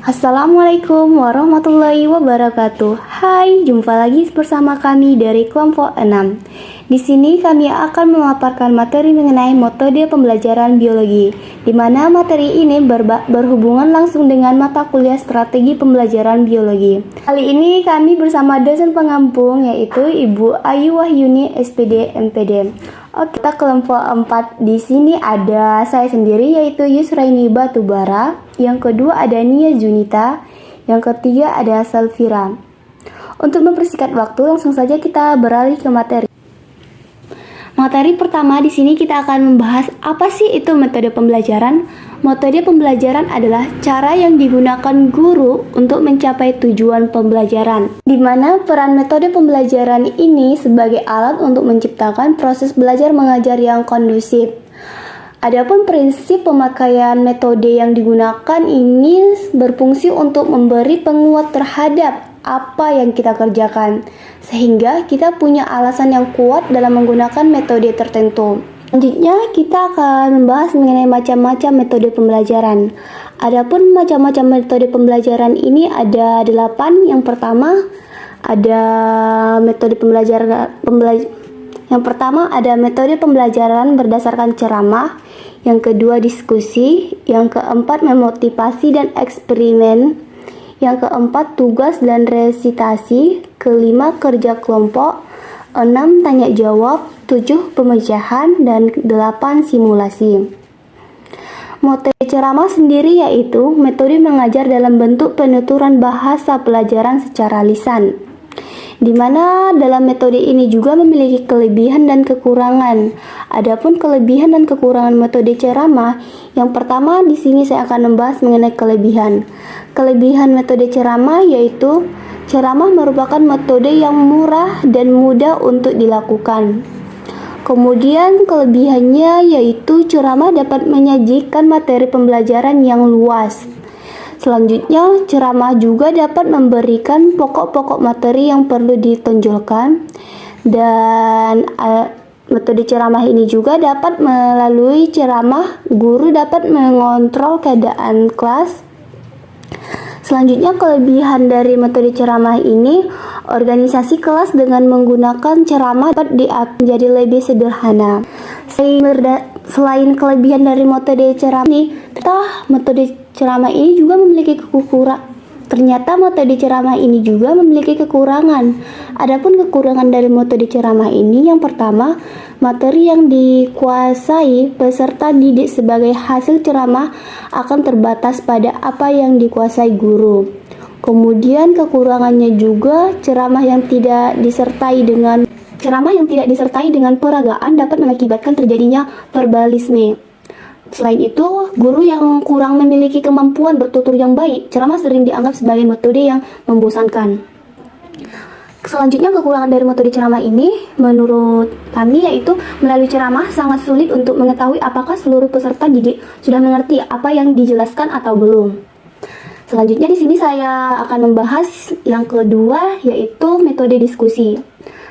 Assalamualaikum warahmatullahi wabarakatuh. Hai, jumpa lagi bersama kami dari kelompok 6. Di sini kami akan memaparkan materi mengenai metode pembelajaran biologi, di mana materi ini berhubungan langsung dengan mata kuliah strategi pembelajaran biologi. Kali ini kami bersama dosen pengampung yaitu Ibu Ayu Wahyuni SPD MPD. Oke, kita kelompok 4. Di sini ada saya sendiri yaitu Yusraini Batubara, yang kedua ada Nia Junita, yang ketiga ada Salvira. Untuk mempersingkat waktu, langsung saja kita beralih ke materi. Materi pertama di sini kita akan membahas apa sih itu metode pembelajaran. Metode pembelajaran adalah cara yang digunakan guru untuk mencapai tujuan pembelajaran, di mana peran metode pembelajaran ini sebagai alat untuk menciptakan proses belajar mengajar yang kondusif. Adapun prinsip pemakaian metode yang digunakan ini berfungsi untuk memberi penguat terhadap apa yang kita kerjakan, sehingga kita punya alasan yang kuat dalam menggunakan metode tertentu. Selanjutnya kita akan membahas mengenai macam-macam metode pembelajaran. Adapun macam-macam metode pembelajaran ini ada 8. Yang pertama ada metode pembelajaran berdasarkan ceramah, yang kedua diskusi, yang keempat memotivasi dan eksperimen, yang keempat tugas dan resitasi, kelima kerja kelompok, 6 tanya jawab, 7 pemecahan, dan 8 simulasi. Metode ceramah sendiri yaitu metode mengajar dalam bentuk penuturan bahasa pelajaran secara lisan, di mana dalam metode ini juga memiliki kelebihan dan kekurangan. Adapun kelebihan dan kekurangan metode ceramah, yang pertama di sini saya akan membahas mengenai kelebihan. Kelebihan metode ceramah yaitu ceramah merupakan metode yang murah dan mudah untuk dilakukan. Kemudian kelebihannya yaitu ceramah dapat menyajikan materi pembelajaran yang luas. Selanjutnya, ceramah juga dapat memberikan pokok-pokok materi yang perlu ditonjolkan, dan metode ceramah ini juga dapat melalui ceramah guru dapat mengontrol keadaan kelas. Selanjutnya, kelebihan dari metode ceramah ini, organisasi kelas dengan menggunakan ceramah dapat menjadi lebih sederhana. Selain kelebihan dari metode ceramah ini, metode ceramah ini juga memiliki kekurangan. Adapun kekurangan dari metode ceramah ini, yang pertama, materi yang dikuasai peserta didik sebagai hasil ceramah akan terbatas pada apa yang dikuasai guru. Kemudian kekurangannya juga ceramah yang tidak disertai dengan peragaan dapat mengakibatkan terjadinya verbalisme. Selain itu, guru yang kurang memiliki kemampuan bertutur yang baik, ceramah sering dianggap sebagai metode yang membosankan. Selanjutnya, kekurangan dari metode ceramah ini menurut kami yaitu melalui ceramah sangat sulit untuk mengetahui apakah seluruh peserta didik sudah mengerti apa yang dijelaskan atau belum. Selanjutnya di sini saya akan membahas yang kedua yaitu metode diskusi.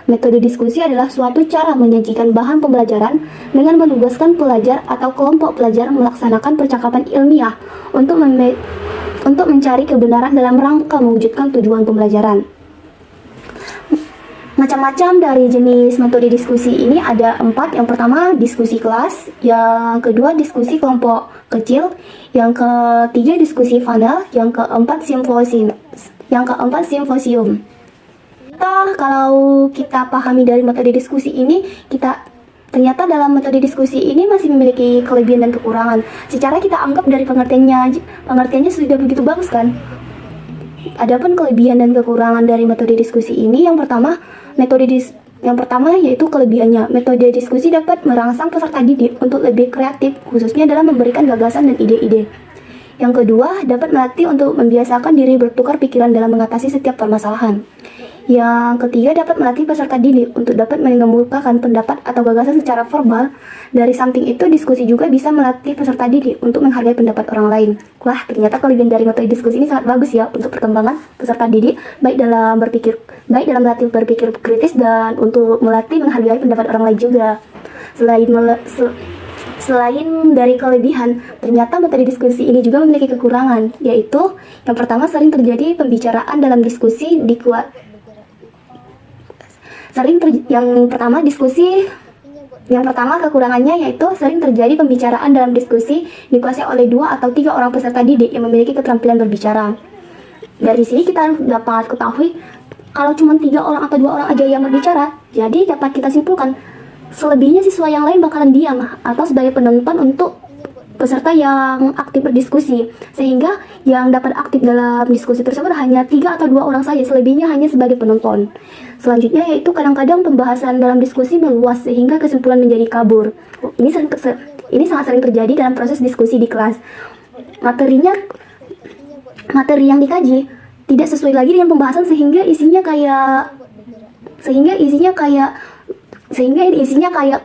Metode diskusi adalah suatu cara menyajikan bahan pembelajaran dengan menugaskan pelajar atau kelompok pelajar melaksanakan percakapan ilmiah untuk mencari kebenaran dalam rangka mewujudkan tujuan pembelajaran. Macam-macam dari jenis metode diskusi ini ada 4. Yang pertama diskusi kelas, yang kedua diskusi kelompok kecil, yang ketiga diskusi panel, yang keempat simposium. Kalau kita pahami dari metode diskusi ini, ternyata dalam metode diskusi ini masih memiliki kelebihan dan kekurangan. Secara kita anggap dari pengertiannya sudah begitu bagus kan? Adapun kelebihan dan kekurangan dari metode diskusi ini, yang pertama yaitu kelebihannya. Metode diskusi dapat merangsang peserta didik untuk lebih kreatif, khususnya dalam memberikan gagasan dan ide-ide. Yang kedua, dapat melatih untuk membiasakan diri bertukar pikiran dalam mengatasi setiap permasalahan. Yang ketiga, dapat melatih peserta didik untuk dapat mengemukakan pendapat atau gagasan secara verbal. Dari samping itu, diskusi juga bisa melatih peserta didik untuk menghargai pendapat orang lain. Wah, ternyata kelebihan dari metode diskusi ini sangat bagus ya untuk perkembangan peserta didik, baik dalam melatih berpikir kritis dan untuk melatih menghargai pendapat orang lain juga. Selain dari kelebihan, ternyata metode diskusi ini juga memiliki kekurangan, yaitu yang pertama sering terjadi pembicaraan dalam diskusi yang pertama kekurangannya yaitu sering terjadi pembicaraan dalam diskusi dikuasai oleh 2 atau 3 orang peserta didik yang memiliki keterampilan berbicara. Dari sini kita dapat ketahui kalau cuma 3 orang atau 2 orang aja yang berbicara, jadi dapat kita simpulkan selebihnya siswa yang lain bakalan diam atau sebagai penonton untuk peserta yang aktif berdiskusi, sehingga yang dapat aktif dalam diskusi tersebut hanya 3 atau 2 orang saja, selebihnya hanya sebagai penonton. Selanjutnya yaitu kadang-kadang pembahasan dalam diskusi meluas sehingga kesimpulan menjadi kabur. Ini sangat sering terjadi dalam proses diskusi di kelas. Materi yang dikaji tidak sesuai lagi dengan pembahasan sehingga isinya kayak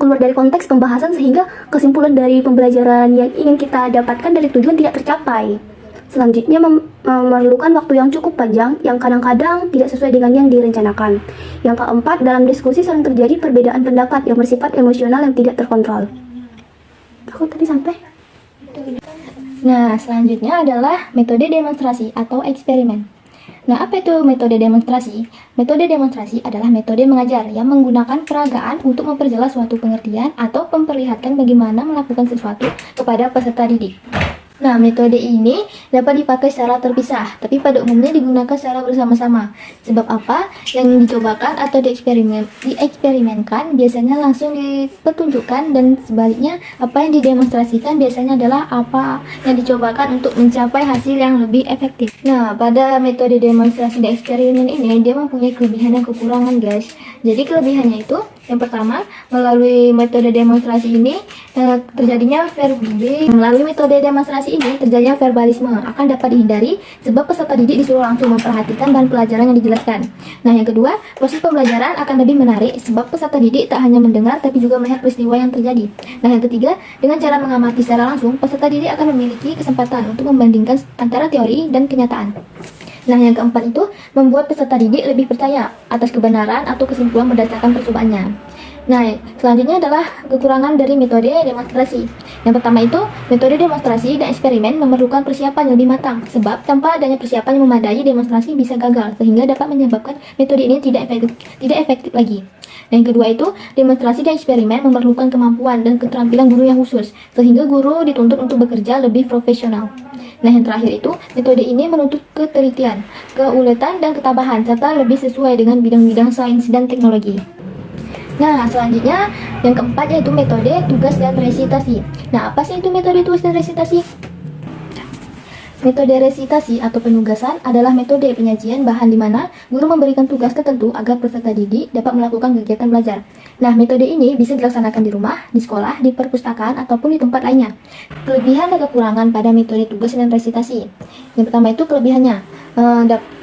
keluar dari konteks pembahasan, sehingga kesimpulan dari pembelajaran yang ingin kita dapatkan dari tujuan tidak tercapai. Selanjutnya memerlukan waktu yang cukup panjang yang kadang-kadang tidak sesuai dengan yang direncanakan. Yang keempat, dalam diskusi sering terjadi perbedaan pendapat yang bersifat emosional yang tidak terkontrol. Aku tadi sampai. Nah, selanjutnya adalah metode demonstrasi atau eksperimen. Nah, apa itu metode demonstrasi? Metode demonstrasi adalah metode mengajar yang menggunakan peragaan untuk memperjelas suatu pengertian atau memperlihatkan bagaimana melakukan sesuatu kepada peserta didik. Nah, metode ini dapat dipakai secara terpisah, tapi pada umumnya digunakan secara bersama-sama. Sebab apa? Yang dicobakan atau dieksperimenkan biasanya langsung dipertunjukkan, dan sebaliknya apa yang didemonstrasikan biasanya adalah apa yang dicobakan untuk mencapai hasil yang lebih efektif. Nah, pada metode demonstrasi dan eksperimen ini dia mempunyai kelebihan dan kekurangan, guys. Jadi kelebihannya itu yang pertama, melalui metode demonstrasi ini terjadinya verbalisme akan dapat dihindari sebab peserta didik disuruh langsung memperhatikan bahan pelajaran yang dijelaskan. Nah, yang kedua, proses pembelajaran akan lebih menarik sebab peserta didik tak hanya mendengar tapi juga melihat peristiwa yang terjadi. Nah, yang ketiga, dengan cara mengamati secara langsung, peserta didik akan memiliki kesempatan untuk membandingkan antara teori dan kenyataan. Nah, yang keempat itu membuat peserta didik lebih percaya atas kebenaran atau kesimpulan berdasarkan percobaannya. Nah, selanjutnya adalah kekurangan dari metode demonstrasi. Yang pertama itu, metode demonstrasi dan eksperimen memerlukan persiapan yang lebih matang, sebab tanpa adanya persiapan yang memadai, demonstrasi bisa gagal, sehingga dapat menyebabkan metode ini tidak efektif lagi. Dan yang kedua itu, demonstrasi dan eksperimen memerlukan kemampuan dan keterampilan guru yang khusus, sehingga guru dituntut untuk bekerja lebih profesional. Nah, yang terakhir itu, metode ini menuntut ketelitian, keuletan, dan ketabahan, serta lebih sesuai dengan bidang-bidang sains dan teknologi. Nah, selanjutnya yang keempat yaitu metode tugas dan resitasi. Nah, apa sih itu metode tugas dan resitasi? Metode resitasi atau penugasan adalah metode penyajian bahan di mana guru memberikan tugas tertentu agar peserta didik dapat melakukan kegiatan belajar. Nah, metode ini bisa dilaksanakan di rumah, di sekolah, di perpustakaan, ataupun di tempat lainnya. Kelebihan dan kekurangan pada metode tugas dan resitasi. Yang pertama itu kelebihannya.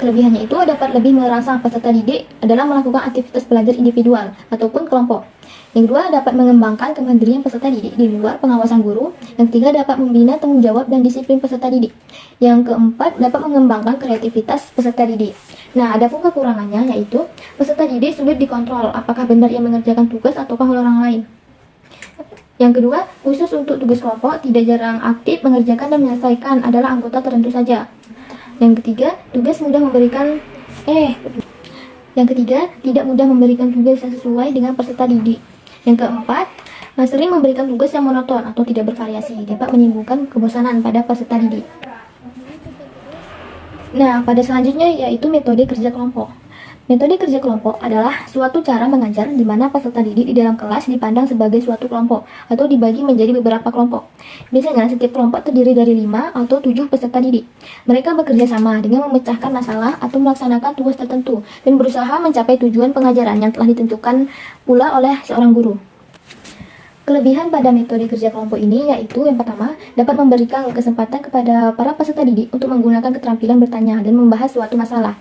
Kelebihannya itu dapat lebih merangsang peserta didik dalam melakukan aktivitas belajar individual ataupun kelompok. Yang kedua, dapat mengembangkan kemandirian peserta didik di luar pengawasan guru. Yang ketiga, dapat membina tanggung jawab dan disiplin peserta didik. Yang keempat, dapat mengembangkan kreativitas peserta didik. Nah, adapun kekurangannya yaitu peserta didik sulit dikontrol apakah benar ia mengerjakan tugas ataukah oleh orang lain. Yang kedua, khusus untuk tugas kelompok, tidak jarang aktif mengerjakan dan menyelesaikan adalah anggota tertentu saja. Yang ketiga, tidak mudah memberikan tugas yang sesuai dengan peserta didik. Yang keempat, sering memberikan tugas yang monoton atau tidak bervariasi, dapat menimbulkan kebosanan pada peserta didik. Nah, pada selanjutnya yaitu metode kerja kelompok. Metode kerja kelompok adalah suatu cara mengajar di mana peserta didik di dalam kelas dipandang sebagai suatu kelompok atau dibagi menjadi beberapa kelompok. Biasanya setiap kelompok terdiri dari 5 atau 7 peserta didik. Mereka bekerja sama dengan memecahkan masalah atau melaksanakan tugas tertentu dan berusaha mencapai tujuan pengajaran yang telah ditentukan pula oleh seorang guru. Kelebihan pada metode kerja kelompok ini yaitu yang pertama, dapat memberikan kesempatan kepada para peserta didik untuk menggunakan keterampilan bertanya dan membahas suatu masalah.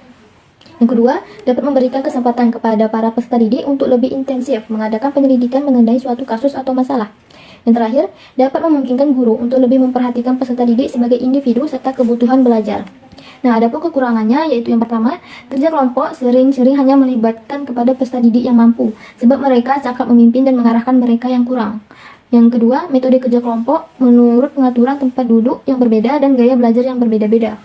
Yang kedua, dapat memberikan kesempatan kepada para peserta didik untuk lebih intensif mengadakan penyelidikan mengenai suatu kasus atau masalah. Yang terakhir, dapat memungkinkan guru untuk lebih memperhatikan peserta didik sebagai individu serta kebutuhan belajar. Nah, adapun kekurangannya yaitu yang pertama, kerja kelompok sering-sering hanya melibatkan kepada peserta didik yang mampu, sebab mereka cakap memimpin dan mengarahkan mereka yang kurang. Yang kedua, metode kerja kelompok menurut pengaturan tempat duduk yang berbeda dan gaya belajar yang berbeda-beda.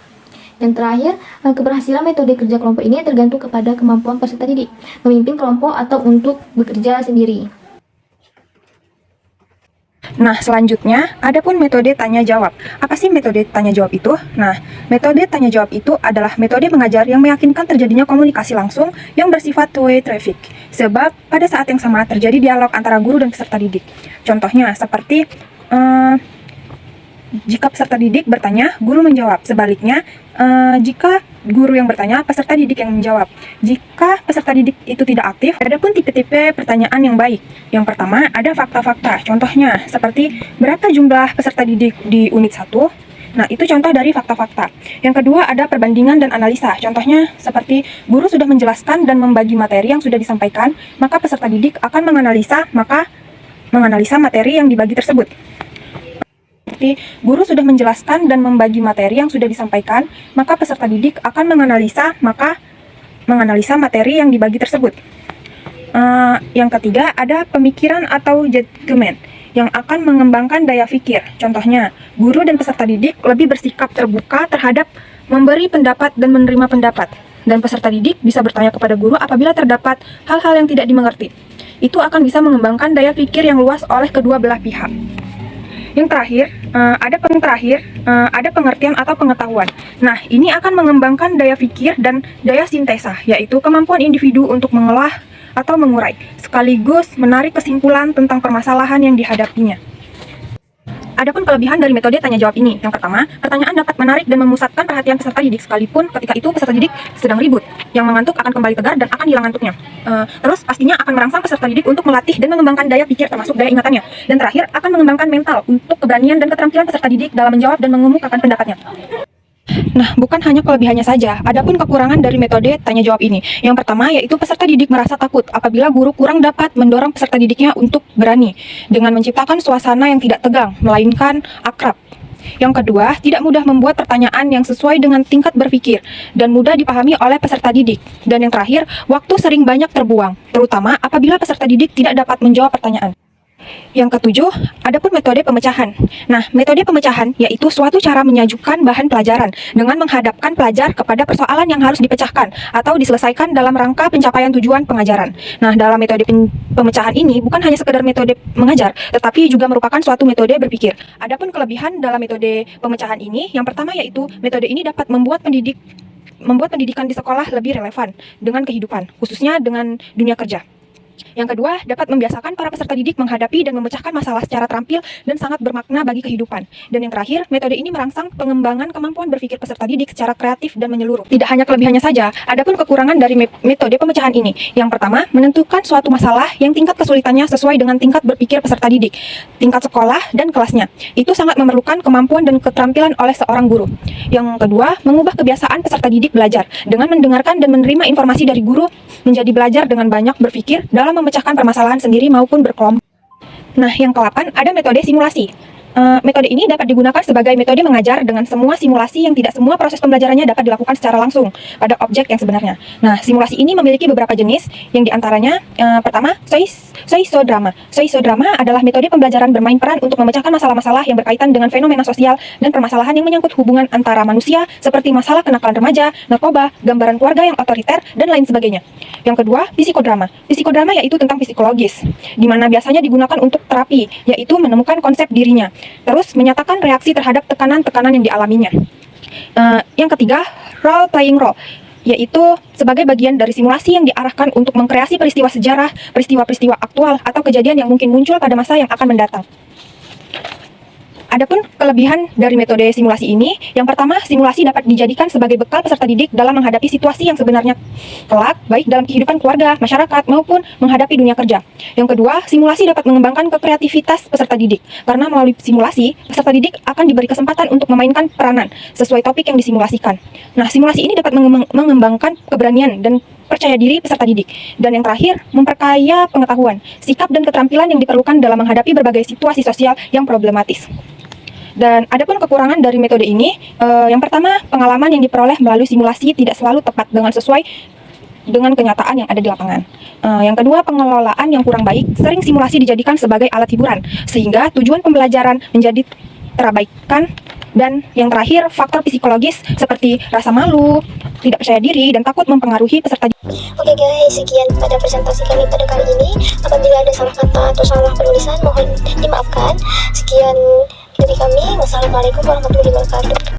Yang terakhir, keberhasilan metode kerja kelompok ini tergantung kepada kemampuan peserta didik, memimpin kelompok atau untuk bekerja sendiri. Nah, selanjutnya, ada pun metode tanya jawab. Apa sih metode tanya jawab itu? Nah, metode tanya jawab itu adalah metode mengajar yang meyakinkan terjadinya komunikasi langsung yang bersifat two-way traffic. Sebab pada saat yang sama terjadi dialog antara guru dan peserta didik. Contohnya seperti jika peserta didik bertanya, guru menjawab. Sebaliknya, jika guru yang bertanya, peserta didik yang menjawab. Jika peserta didik itu tidak aktif, ada pun tipe-tipe pertanyaan yang baik. Yang pertama, ada fakta-fakta. Contohnya, seperti berapa jumlah peserta didik di unit 1? Nah, itu contoh dari fakta-fakta. Yang kedua, ada perbandingan dan analisa. Contohnya, seperti guru sudah menjelaskan dan membagi materi yang sudah disampaikan, maka peserta didik akan menganalisa materi yang dibagi tersebut. Seperti guru sudah menjelaskan dan membagi materi yang sudah disampaikan, maka peserta didik akan menganalisa materi yang dibagi tersebut. Yang ketiga, ada pemikiran atau judgement yang akan mengembangkan daya pikir. Contohnya, guru dan peserta didik lebih bersikap terbuka terhadap memberi pendapat dan menerima pendapat. Dan peserta didik bisa bertanya kepada guru apabila terdapat hal-hal yang tidak dimengerti. Itu akan bisa mengembangkan daya pikir yang luas oleh kedua belah pihak. Yang terakhir, ada pengertian atau pengetahuan. Nah, ini akan mengembangkan daya pikir dan daya sintesa, yaitu kemampuan individu untuk mengolah atau mengurai, sekaligus menarik kesimpulan tentang permasalahan yang dihadapinya. Adapun kelebihan dari metode tanya jawab ini, yang pertama, pertanyaan dapat menarik dan memusatkan perhatian peserta didik sekalipun ketika itu peserta didik sedang ribut. Yang mengantuk akan kembali tegar dan akan hilang ngantuknya. Terus pastinya akan merangsang peserta didik untuk melatih dan mengembangkan daya pikir termasuk daya ingatannya. Dan terakhir, akan mengembangkan mental untuk keberanian dan keterampilan peserta didik dalam menjawab dan mengemukakan pendapatnya. Nah, bukan hanya kelebihannya saja, ada pun kekurangan dari metode tanya jawab ini. Yang pertama, yaitu peserta didik merasa takut apabila guru kurang dapat mendorong peserta didiknya untuk berani dengan menciptakan suasana yang tidak tegang, melainkan akrab. Yang kedua, tidak mudah membuat pertanyaan yang sesuai dengan tingkat berpikir dan mudah dipahami oleh peserta didik. Dan yang terakhir, waktu sering banyak terbuang, terutama apabila peserta didik tidak dapat menjawab pertanyaan. Yang ketujuh, ada pun metode pemecahan. Nah, metode pemecahan yaitu suatu cara menyajukan bahan pelajaran dengan menghadapkan pelajar kepada persoalan yang harus dipecahkan atau diselesaikan dalam rangka pencapaian tujuan pengajaran. Nah, dalam metode pemecahan ini bukan hanya sekedar metode mengajar, tetapi juga merupakan suatu metode berpikir. Ada pun kelebihan dalam metode pemecahan ini, yang pertama yaitu metode ini dapat membuat pendidikan di sekolah lebih relevan dengan kehidupan, khususnya dengan dunia kerja. Yang kedua, dapat membiasakan para peserta didik menghadapi dan memecahkan masalah secara terampil dan sangat bermakna bagi kehidupan. Dan yang terakhir, metode ini merangsang pengembangan kemampuan berpikir peserta didik secara kreatif dan menyeluruh. Tidak hanya kelebihannya saja, ada pun kekurangan dari metode pemecahan ini. Yang pertama, menentukan suatu masalah yang tingkat kesulitannya sesuai dengan tingkat berpikir peserta didik, tingkat sekolah, dan kelasnya. Itu sangat memerlukan kemampuan dan keterampilan oleh seorang guru. Yang kedua, mengubah kebiasaan peserta didik belajar dengan mendengarkan dan menerima informasi dari guru menjadi belajar dengan banyak berpikir dalam memecahkan permasalahan sendiri maupun berkelompok. Nah, yang ke-8 ada metode simulasi. Metode ini dapat digunakan sebagai metode mengajar dengan semua simulasi yang tidak semua proses pembelajarannya dapat dilakukan secara langsung pada objek yang sebenarnya. Nah, simulasi ini memiliki beberapa jenis, yang diantaranya pertama, soisodrama. Soisodrama adalah metode pembelajaran bermain peran untuk memecahkan masalah-masalah yang berkaitan dengan fenomena sosial dan permasalahan yang menyangkut hubungan antara manusia, seperti masalah kenakalan remaja, narkoba, gambaran keluarga yang otoriter, dan lain sebagainya. Yang kedua, psikodrama. Psikodrama yaitu tentang psikologis, di mana biasanya digunakan untuk terapi, yaitu menemukan konsep dirinya, terus menyatakan reaksi terhadap tekanan-tekanan yang dialaminya. Yang ketiga, role playing role, yaitu sebagai bagian dari simulasi yang diarahkan untuk mengkreasi peristiwa sejarah, peristiwa-peristiwa aktual, atau kejadian yang mungkin muncul pada masa yang akan mendatang. Adapun kelebihan dari metode simulasi ini, yang pertama, simulasi dapat dijadikan sebagai bekal peserta didik dalam menghadapi situasi yang sebenarnya kelak, baik dalam kehidupan keluarga, masyarakat, maupun menghadapi dunia kerja. Yang kedua, simulasi dapat mengembangkan kreativitas peserta didik, karena melalui simulasi, peserta didik akan diberi kesempatan untuk memainkan peranan sesuai topik yang disimulasikan. Nah, simulasi ini dapat mengembangkan keberanian dan percaya diri peserta didik. Dan yang terakhir, memperkaya pengetahuan, sikap dan keterampilan yang diperlukan dalam menghadapi berbagai situasi sosial yang problematis. Dan adapun kekurangan dari metode ini, yang pertama, pengalaman yang diperoleh melalui simulasi tidak selalu tepat dengan sesuai dengan kenyataan yang ada di lapangan. Yang kedua, pengelolaan yang kurang baik. Sering simulasi dijadikan sebagai alat hiburan, sehingga tujuan pembelajaran menjadi terabaikan. Dan yang terakhir, faktor psikologis seperti rasa malu, tidak percaya diri, dan takut mempengaruhi peserta. Oke guys, sekian pada presentasi kami pada kali ini. Apabila ada salah kata atau salah penulisan, mohon dimaafkan. Sekian dari kami. Wassalamualaikum warahmatullahi wabarakatuh.